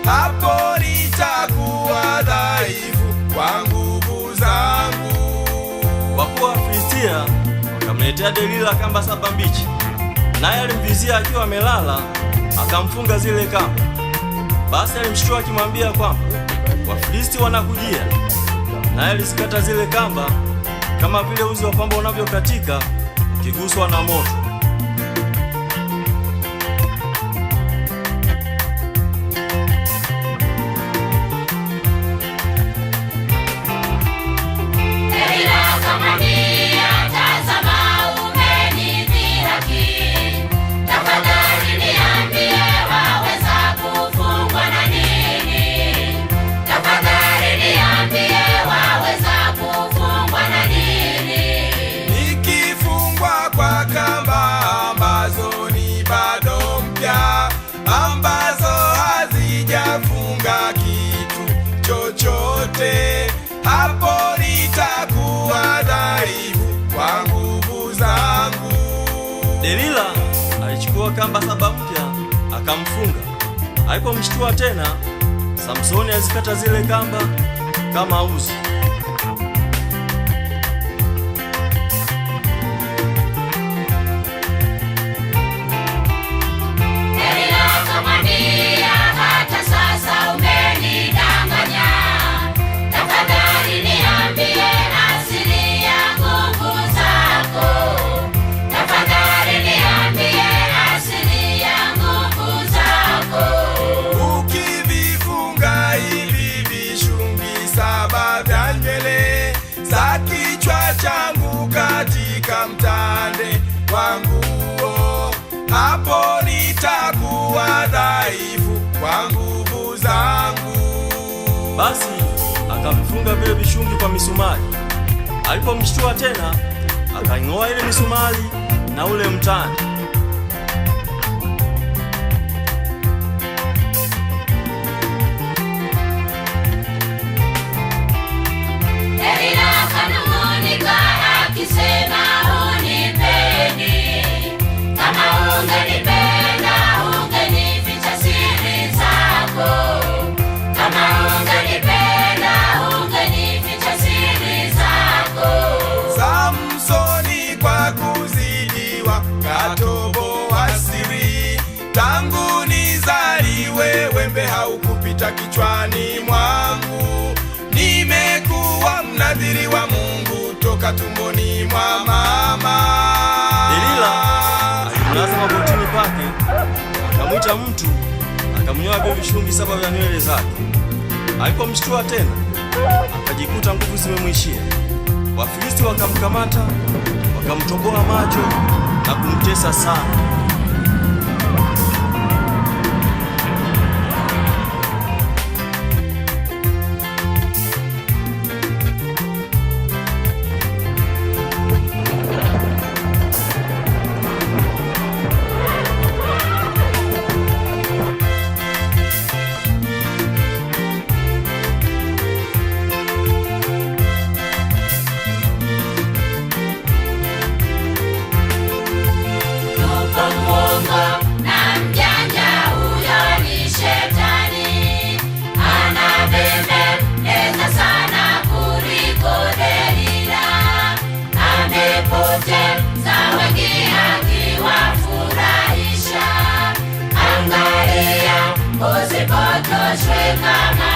hapo nitakuwa dhaifu kwa nguvu zangu. Wakuu wa Wafilisti wakamletea Delila kamba 7 mbichi, naye alimvizia akiwa amelala, akamfunga zile kamba. Basi alimshtua akimwambia kwamba Wafilisti wanakujia, naye alizikata zile kamba kama vile uzi wa pamba unavyokatika ukiguswa na moto. Hapo nitakuwa dhaifu kwa nguvu zangu. Delila alichukua kamba 7 mpya akamfunga. Alipomshtua tena, Samsoni alizikata zile kamba kama uzi. Changu katika mtande wangu, hapo nitakuwa dhaifu kwa nguvu zangu. Basi akamfunga vile vishungi kwa misumari. Alipomshtua tena, akaing'oa ile misumari na ule mtande. Tangu nizaliwe wembe haukupita kichwani mwangu. Nimekuwa mnadhiri wa Mungu toka tumboni mwa mama. Delila alimlaza magotini pake, akamwita mtu, akamnyoa vile vishungi 7 vya nywele zake. Alipomshtua tena, akajikuta nguvu zimemwishia. Wafilisti wakamkamata, wakamtoboa macho na kumtesa sana. Usipotoshwe kama